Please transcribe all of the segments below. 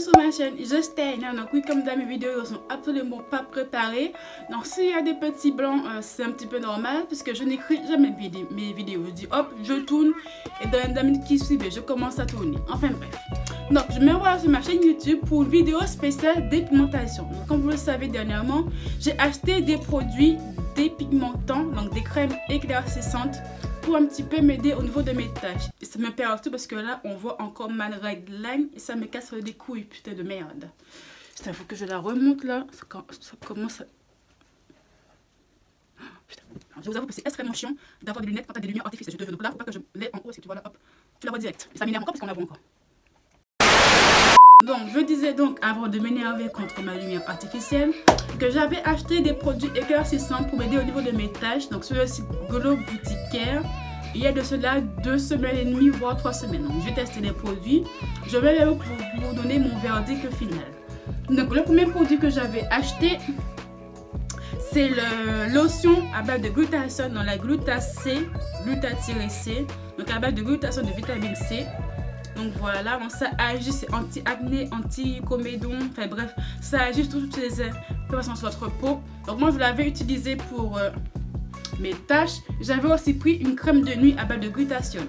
sur ma chaîne, je Steiner. Donc oui, comme dans mes vidéos, ne sont absolument pas préparées. Donc s'il y a des petits blancs, c'est un petit peu normal puisque je n'écris jamais mes vidéos. Je dis hop, je tourne et dans les minutes qui suivent, je commence à tourner. Enfin bref. Donc je me vois sur ma chaîne YouTube pour une vidéo spéciale dépigmentation. Donc comme vous le savez dernièrement, j'ai acheté des produits dépigmentants, donc des crèmes éclaircissantes pour un petit peu m'aider au niveau de mes taches. Et ça me perd tout parce que là on voit encore ma ragline et ça me casse des couilles, putain de merde. Il faut que je la remonte là, ça commence à... Putain. Alors, je vous avoue que c'est extrêmement chiant d'avoir des lunettes quand tu as des lumières artificielles. Je te jure, donc là faut pas que je l'ai en haut, si tu vois là, hop, tu la vois direct. Et ça m'énerve encore parce qu'on la voit encore. Donc je disais donc avant de m'énerver contre ma lumière artificielle que j'avais acheté des produits éclaircissants pour m'aider au niveau de mes taches. Donc sur le site Glow Beauty Care, il y a de cela 2 semaines et demie voire 3 semaines. Donc j'ai testé les produits. Je vais vous donner mon verdict final. Donc le premier produit que j'avais acheté, c'est le lotion à base de glutathione dans la gluta-C, gluta-C, donc à base de glutathione de vitamine C. Donc voilà, donc ça agit, c'est anti-acné, anti-comédon, enfin bref, ça agit sur toutes les informations sur votre peau. Donc moi je l'avais utilisé pour mes taches. J'avais aussi pris une crème de nuit à base de glutathione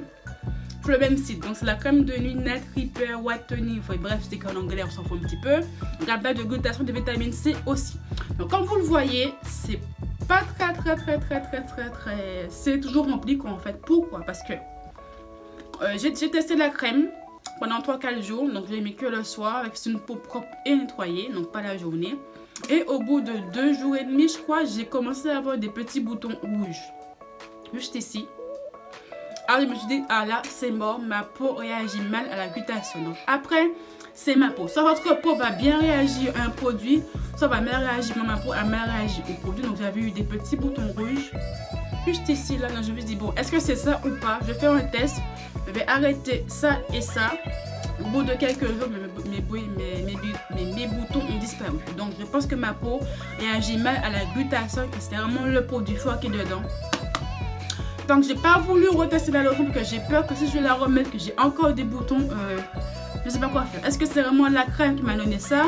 sur le même site. Donc c'est la crème de nuit Net Repair Whitening, enfin bref, c'est qu'en anglais on s'en fout un petit peu. Donc à base de glutathione de vitamine C aussi. Donc comme vous le voyez, c'est pas très, c'est toujours rempli quoi en fait. Pourquoi? Parce que j'ai testé la crème pendant 3-4 jours, donc je l'ai mis que le soir avec une peau propre et nettoyée, donc pas la journée. Et au bout de 2 jours et demi, je crois, j'ai commencé à avoir des petits boutons rouges, juste ici. Alors je me suis dit, ah là, c'est mort, ma peau réagit mal à la glutathione. Donc après, c'est ma peau. Soit votre peau va bien réagir à un produit, soit va mal réagir, ma peau a mal réagi au produit. Donc j'avais eu des petits boutons rouges. Juste ici, là, je me suis dit, bon, est-ce que c'est ça ou pas? Je vais faire un test. Je vais arrêter ça et ça. Au bout de quelques jours, mes boutons ont disparu. Donc, je pense que ma peau réagit mal à la glutathione. C'est vraiment le produit fort qui est dedans. Donc, j'ai pas voulu retester la lotion parce que j'ai peur que si je la remets, que j'ai encore des boutons, je sais pas quoi faire. Est-ce que c'est vraiment la crème qui m'a donné ça,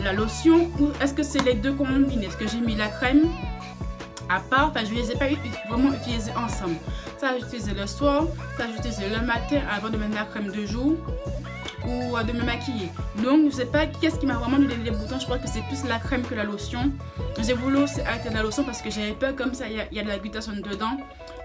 la lotion, ou est-ce que c'est les deux combinés? Est-ce que j'ai mis la crème à part, enfin je ne les ai pas vraiment utilisés ensemble. Ça j'ai utilisé le soir, ça j'ai utilisé le matin avant de mettre la crème de jour ou de me maquiller. Donc je ne sais pas qu'est-ce qui m'a vraiment donné les boutons. Je crois que c'est plus la crème que la lotion. J'ai voulu aussi arrêter la lotion parce que j'avais peur comme ça, il y a de la glutathione dedans.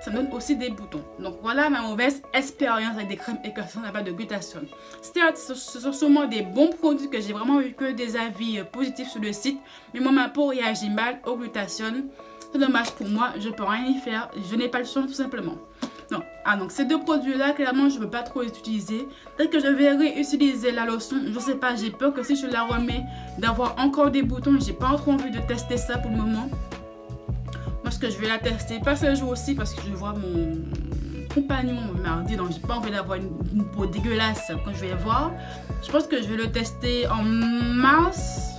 Ça me donne aussi des boutons. Donc voilà ma mauvaise expérience avec des crèmes éclaircissantes à base de glutathione. Ce sont sûrement des bons produits que j'ai vraiment eu que des avis positifs sur le site. Mais moi ma peau réagit mal au glutathione. C'est dommage pour moi, je peux rien y faire, je n'ai pas le choix tout simplement. Donc ces deux produits là, clairement je ne peux pas trop les utiliser. Peut-être que je vais réutiliser la lotion, je sais pas, j'ai peur que si je la remets d'avoir encore des boutons. J'ai pas trop envie de tester ça pour le moment. Parce que je vais la tester, pas ce jour aussi parce que je vois mon compagnon mardi, donc j'ai pas envie d'avoir une peau dégueulasse quand je vais voir. Je pense que je vais le tester en mars.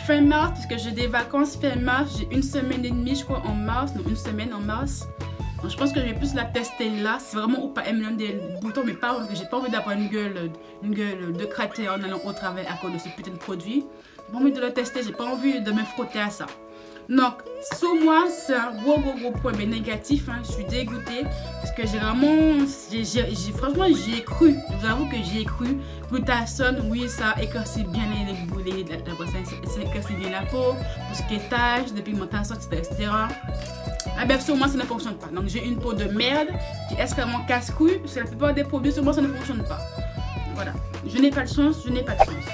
Fin mars, parce que j'ai des vacances fin mars, j'ai 1 semaine et demie je crois en mars, non 1 semaine en mars. Donc je pense que je vais plus la tester là, c'est vraiment ou pas elle me donne des boutons, mais pas que j'ai pas envie d'avoir une gueule de cratère en allant au travail à cause de ce putain de produit. J'ai pas envie de le tester, j'ai pas envie de me frotter à ça. Donc sur moi c'est un gros point mais négatif, hein. Je suis dégoûtée parce que j'ai vraiment, franchement j'y ai cru, j'avoue que j'y ai cru. Glutathione, oui ça éclaircit bien les boulets, ça éclaircit bien la peau, tout ce qui est taches, de pigmentation, etc. Ah ben sur moi ça ne fonctionne pas, donc j'ai une peau de merde qui est extrêmement casse-couille parce que la plupart des produits sur moi ça ne fonctionne pas. Voilà, je n'ai pas de chance, je n'ai pas de chance.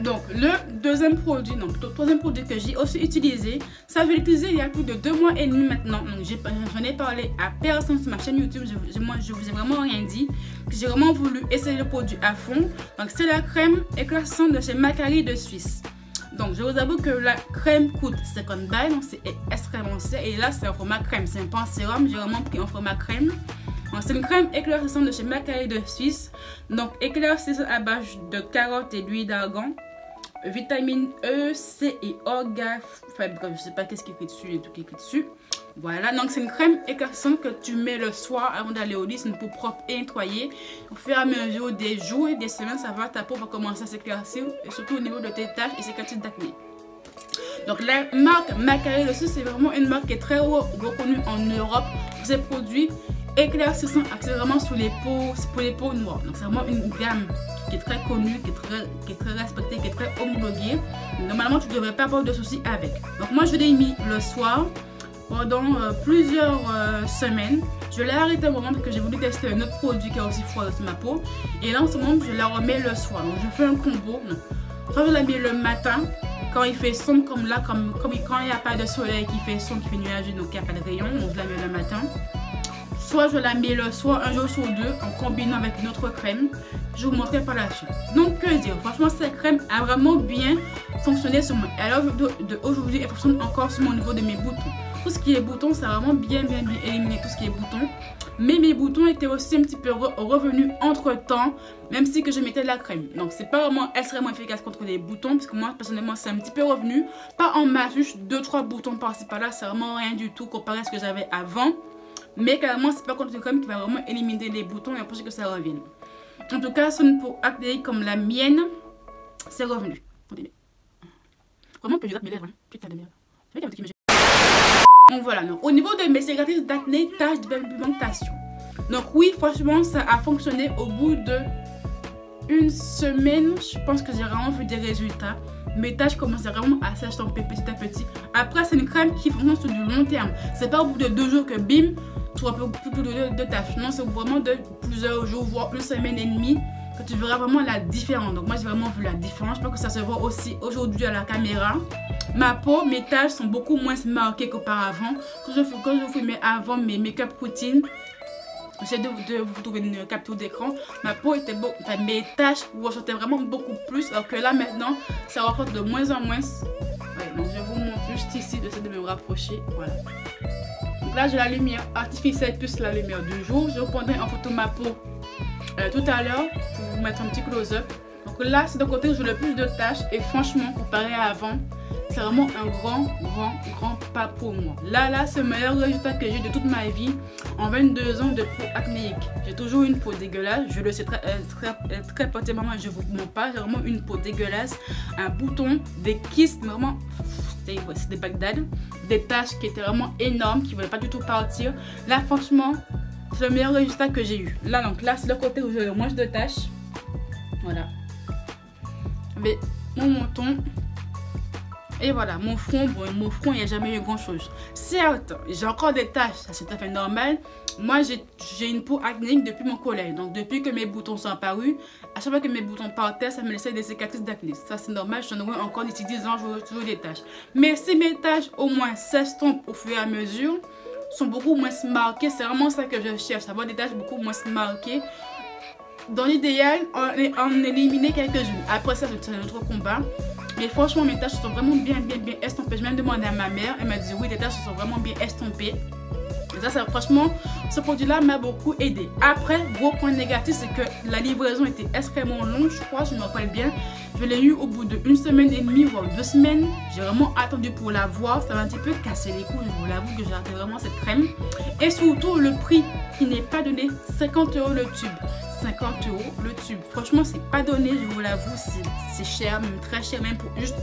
Donc le deuxième produit, non plutôt troisième produit que j'ai aussi utilisé, ça je l'ai utilisé il y a plus de 2 mois et demi maintenant. Donc j'en ai parlé à personne sur ma chaîne YouTube, moi je vous ai vraiment rien dit. J'ai vraiment voulu essayer le produit à fond. Donc c'est la crème éclaircissante de chez Macari de Suisse. Donc je vous avoue que la crème coûte 50 balles, donc c'est extrêmement cher. Et là c'est un format crème, c'est pas un sérum, j'ai vraiment pris un format crème. C'est une crème éclaircissante de chez Macari de Suisse. Donc éclaircissante à base de carottes et d'huile d'argan. Vitamine E, C et orga. Enfin bref, je sais pas qu'est-ce qui est écrit dessus et tout qui est écrit dessus. Voilà, donc c'est une crème éclaircissante que tu mets le soir avant d'aller au lit. C'est une peau propre et nettoyée. Au fur et à mesure des jours et des semaines, ta peau va commencer à s'éclaircir, et surtout au niveau de tes taches et cicatrices d'acné. Donc la marque Macael aussi, c'est vraiment une marque qui est très reconnue en Europe pour ses produits éclaircissants axés vraiment sur les peaux, pour les peaux noires. Donc c'est vraiment une gamme qui est très connue, qui est très respectée, qui est très homologuée. Normalement, tu ne devrais pas avoir de soucis avec. Donc moi, je l'ai mis le soir pendant plusieurs semaines. Je l'ai arrêté un moment parce que j'ai voulu tester un autre produit qui a aussi froid sur ma peau. Et là, en ce moment, je la remets le soir. Donc je fais un combo. Soit je la mets le matin, quand il fait sombre comme là, quand il n'y a pas de soleil, qui fait sombre, qui fait nuageux, donc il n'y a pas de rayon, donc je la mets le matin. Soit je la mets le soir, un jour sur deux, en combinant avec une autre crème. Je vous montrerai par la suite. Donc, que dire? Franchement, cette crème a vraiment bien fonctionné sur moi. Alors, aujourd'hui, elle fonctionne encore sur mon niveau de mes boutons. Tout ce qui est boutons, ça a vraiment bien éliminé tout ce qui est boutons. Mais mes boutons étaient aussi un petit peu revenus entre temps, même si que je mettais de la crème. Donc, c'est pas vraiment extrêmement efficace contre les boutons, parce que moi, personnellement, c'est un petit peu revenu. Pas en masse, juste 2-3 boutons par-ci par-là. C'est vraiment rien du tout comparé à ce que j'avais avant. Mais carrément, c'est pas contre une crème qui va vraiment éliminer les boutons et empêcher que ça revienne. En tout cas, sur une peau acnéique comme la mienne, c'est revenu. Vraiment, on peut dire mes lèvres, hein. Putain de merde. Donc voilà, donc, au niveau de mes cicatrices d'acné, taches de pigmentation. Donc oui, franchement, ça a fonctionné au bout de une semaine. Je pense que j'ai vraiment vu des résultats. Mes taches commençaient vraiment à s'estomper petit à petit. Après, c'est une crème qui fonctionne sur du long terme. C'est pas au bout de 2 jours que bim, tu auras plus de taches. Non, c'est vraiment de plusieurs jours, voire une semaine et demie, que tu verras vraiment la différence. Donc moi, j'ai vraiment vu la différence. Je pense que ça se voit aussi aujourd'hui à la caméra. Ma peau, mes taches sont beaucoup moins marquées qu'auparavant. Quand je filmais avant mes make-up routines, j'essaie de vous trouver une capture d'écran. Ma peau était mes taches ressortaient vraiment beaucoup plus. Alors que là maintenant, ça ressort de moins en moins. Ouais, donc je vous montre juste ici, j'essaie de me rapprocher. Voilà. Donc là, j'ai la lumière artificielle plus la lumière du jour. Je reprendrai en photo ma peau tout à l'heure pour vous mettre un petit close-up. Donc là, c'est le côté où j'ai le plus de taches. Et franchement, comparé à avant, c'est vraiment un grand pas pour moi. Là, c'est le meilleur résultat que j'ai de toute ma vie en 22 ans de peau acnéique. J'ai toujours une peau dégueulasse, je le sais très particulièrement, je vous mens pas, j'ai vraiment une peau dégueulasse, un bouton, des kystes, vraiment, c'est des Bagdad, des taches qui étaient vraiment énormes, qui ne voulaient pas du tout partir. Là, franchement, c'est le meilleur résultat que j'ai eu. Là, donc là, c'est le côté où j'ai le moins de taches. Voilà. Mais mon menton. Et voilà, mon front, il n'y a jamais eu grand chose. Certes, j'ai encore des taches, ça c'est tout à fait normal. Moi, j'ai une peau acnéique depuis mon collège. Donc, depuis que mes boutons sont apparus, à chaque fois que mes boutons partaient, ça me laissait des cicatrices d'acné. Ça c'est normal, je n'aurai encore d'ici 10 ans, j'aurai toujours des taches. Mais si mes taches, au moins, s'estompent au fur et à mesure, sont beaucoup moins marquées, c'est vraiment ça que je cherche, avoir des taches beaucoup moins marquées. Dans l'idéal, en éliminer quelques-unes. Après ça, c'est un autre combat. Mais franchement, mes taches sont vraiment bien estompées. Je viens de demander à ma mère, elle m'a dit oui, les taches sont vraiment bien estompées. Et ça, franchement, ce produit-là m'a beaucoup aidé. Après, gros point négatif, c'est que la livraison était extrêmement longue, je crois, je me rappelle bien. Je l'ai eu au bout d'une semaine et demie, voire 2 semaines. J'ai vraiment attendu pour la voir. Ça m'a un petit peu cassé les couilles, je vous l'avoue que j'ai raté vraiment cette crème. Et surtout, le prix qui n'est pas donné, 50 € le tube. 50 € le tube. Franchement, c'est pas donné, je vous l'avoue, c'est cher, même très cher, même pour juste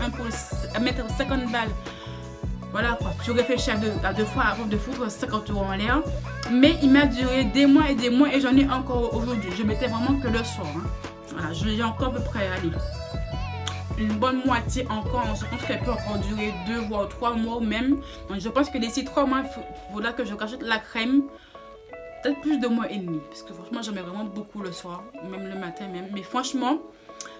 à mettre 50 balles. Voilà quoi, je réfléchis à deux fois avant de foutre 50 € en l'air. Mais il m'a duré des mois et j'en ai encore aujourd'hui. Je mettais vraiment que le soir. Hein. Voilà, j'ai encore à peu près, allez, une bonne moitié encore. Je pense qu'elle peut encore durer 2 voire 3 mois même. Donc je pense que d'ici 3 mois, il faudra que je rachète la crème. Peut-être plus de mois et demi. Parce que franchement, j'en mets vraiment beaucoup le soir. Même le matin même. Mais franchement,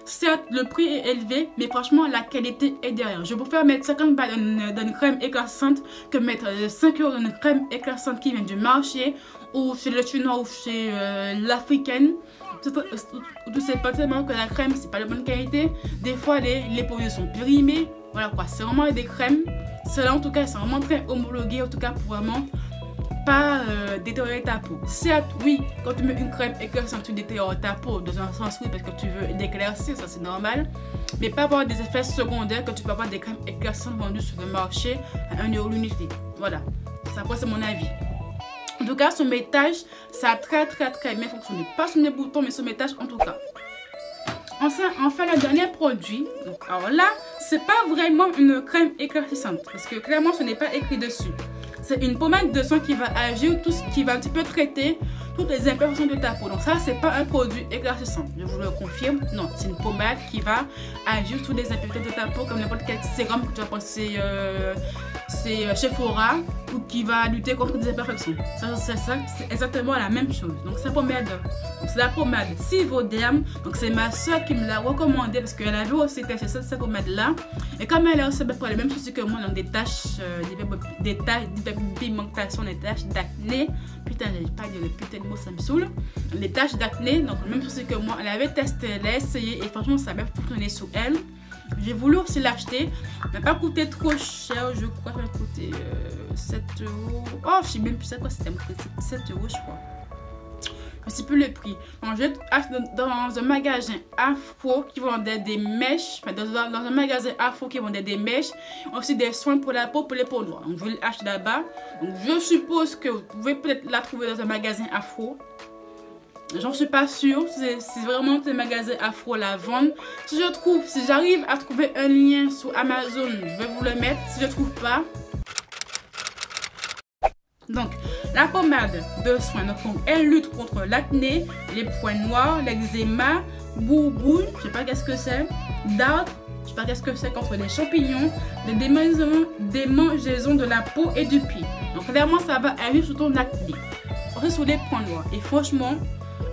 certes, le prix est élevé, mais franchement, la qualité est derrière. Je préfère mettre 50 balles dans une crème éclaircissante que mettre 5 € dans une crème éclaircissante qui vient du marché ou chez le chinois ou chez l'africaine. Tu sais pas tellement que la crème, c'est pas de bonne qualité. Des fois, les produits sont périmés. Voilà quoi, c'est vraiment des crèmes. Cela, en tout cas, c'est vraiment très homologué. En tout cas, pour vraiment pas détériorer ta peau. Certes, oui, quand tu mets une crème éclaircissante, tu détériores ta peau dans un sens oui parce que tu veux l'éclaircir, ça c'est normal. Mais pas avoir des effets secondaires que tu peux avoir des crèmes éclaircissantes vendues sur le marché à 1 € l'unité. Voilà. Ça, c'est mon avis. En tout cas, sur mes tâches, ça a très bien fonctionné. Pas sur mes boutons, mais sur mes tâches en tout cas. Enfin, le dernier produit. Donc, alors là, c'est pas vraiment une crème éclaircissante. Parce que clairement, ce n'est pas écrit dessus. C'est une pommade de soin qui va agir, tout ce qui va un petit peu traiter toutes les imperfections de ta peau. Donc ça, c'est pas un produit éclaircissant. Je vous le confirme. Non, c'est une pommade qui va agir sur les imperfections de ta peau comme n'importe quel sérum que tu vas penser c'est Sephora ou qui va lutter contre des imperfections. C'est exactement la même chose. Donc c'est la pommade Sivoderm. Donc c'est ma soeur qui me l'a recommandé parce qu'elle avait aussi testé cette pommade là. Et comme elle a aussi pour les mêmes soucis que moi, donc des taches d'hyperpigmentation, des taches d'acné. Putain, j'arrive pas à dire le putain de mot, ça me saoule. Les taches d'acné, donc le même souci que moi, elle avait testé, elle a essayé et franchement ça avait fonctionné sur elle. J'ai voulu aussi l'acheter. Ça n'a pas coûté trop cher, je crois. Ça m'a coûté 7 €. Oh, je sais même plus c'est quoi, c'était 7 € je crois. Je ne sais plus le prix. Donc, j'ai acheté dans un magasin Afro qui vendait des mèches. Enfin, dans un magasin Afro qui vendait des mèches. Aussi des soins pour la peau, pour les peaux noires. Donc, je vais l'acheter là-bas. Donc, je suppose que vous pouvez peut-être la trouver dans un magasin Afro. J'en suis pas sûre. Si vraiment les magasins Afro la vendent. Si j'arrive à trouver un lien sur Amazon, je vais vous le mettre. Si je trouve pas. Donc, la pommade de soin, donc, elle lutte contre l'acné, les points noirs, l'eczéma, boubou, je sais pas qu'est-ce que c'est, dark, je sais pas qu'est-ce que c'est, contre les champignons, les démangeaisons de la peau et du pied. Donc, clairement, ça va agir sur ton acné, aussi sur les points noirs. Et franchement,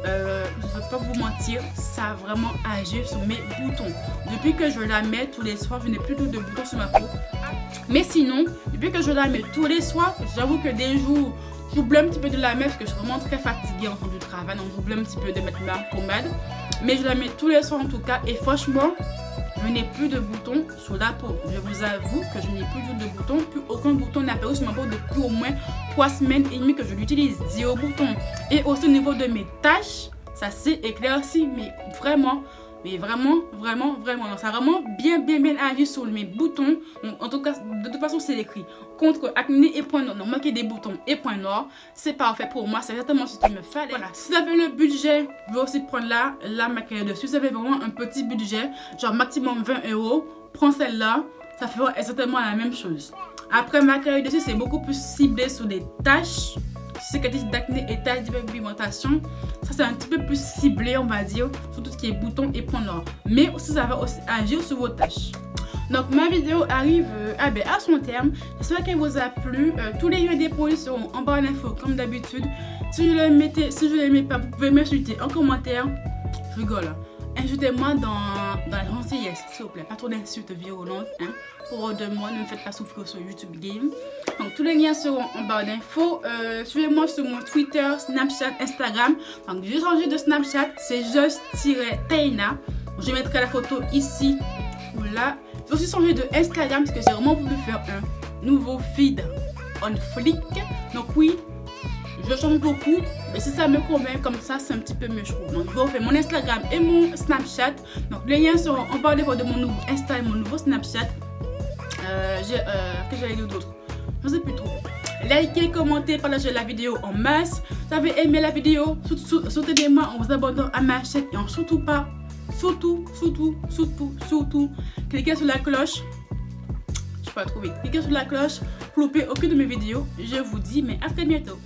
je ne vais pas vous mentir, ça a vraiment agi sur mes boutons. Depuis que je la mets tous les soirs, je n'ai plus de boutons sur ma peau. Mais sinon, depuis que je la mets tous les soirs, j'avoue que des jours, j'oublie un petit peu de la mettre parce que je suis vraiment très fatiguée en temps du travail. Donc j'oublie un petit peu de mettre ma pommade. Mais je la mets tous les soirs en tout cas. Et franchement, je n'ai plus de boutons sur la peau. Je vous avoue que je n'ai plus de boutons. Plus aucun bouton n'a apparu sur ma peau depuis au moins 3 semaines et demie que je l'utilise. 0 bouton. Et aussi au niveau de mes taches, ça s'est éclairci. Mais vraiment, donc ça a vraiment bien agi sur mes boutons. Donc, en tout cas, de toute façon, c'est écrit contre acné et points noirs. Donc, manquer des boutons et points noirs, c'est parfait pour moi. C'est exactement ce qu'il me fallait. Voilà, si vous avez le budget, vous pouvez aussi prendre la maquillage dessus. Si vous avez vraiment un petit budget, genre maximum 20 €, prends celle-là. Ça fera exactement la même chose. Après, maquillage dessus, c'est beaucoup plus ciblé sur des taches. Cicatrices d'acné et taches d'hyperpigmentation. Ça, c'est un petit peu plus ciblé, on va dire, sur tout ce qui est boutons et points noirs. Mais aussi, ça va aussi agir sur vos taches. Donc, ma vidéo arrive à son terme. J'espère qu'elle vous a plu. Tous les liens des produits seront en barre d'infos, comme d'habitude. Si je ne l'aimais pas, vous pouvez m'insulter en commentaire. Je rigole. Insultez-moi dans la gentillesse, s'il vous plaît. Pas trop d'insultes violentes. Hein. Pour de moi, ne me faites pas souffrir sur YouTube Game. Donc, tous les liens seront en barre d'infos. Suivez-moi sur mon Twitter, Snapchat, Instagram. Donc, j'ai changé de Snapchat. C'est just-Taina. Je mettrai la photo ici ou là. J'ai aussi changé de Instagram parce que j'ai vraiment voulu faire un nouveau feed on flick. Donc, oui. Je change beaucoup, mais si ça me convient comme ça, c'est un petit peu mieux, je trouve. Donc, je vais faire mon Instagram et mon Snapchat. Donc, les liens seront en barre d'infos de mon nouveau Insta et mon nouveau Snapchat. Que j'allais dire d'autre? Je ne sais plus trop. Likez, commentez, partagez la vidéo en masse. Si vous avez aimé la vidéo, soutenez-moi en vous abonnant à ma chaîne et en surtout, cliquez sur la cloche. Je ne sais pas trop vite. Cliquez sur la cloche pour louper aucune de mes vidéos. Je vous dis, mais à très bientôt.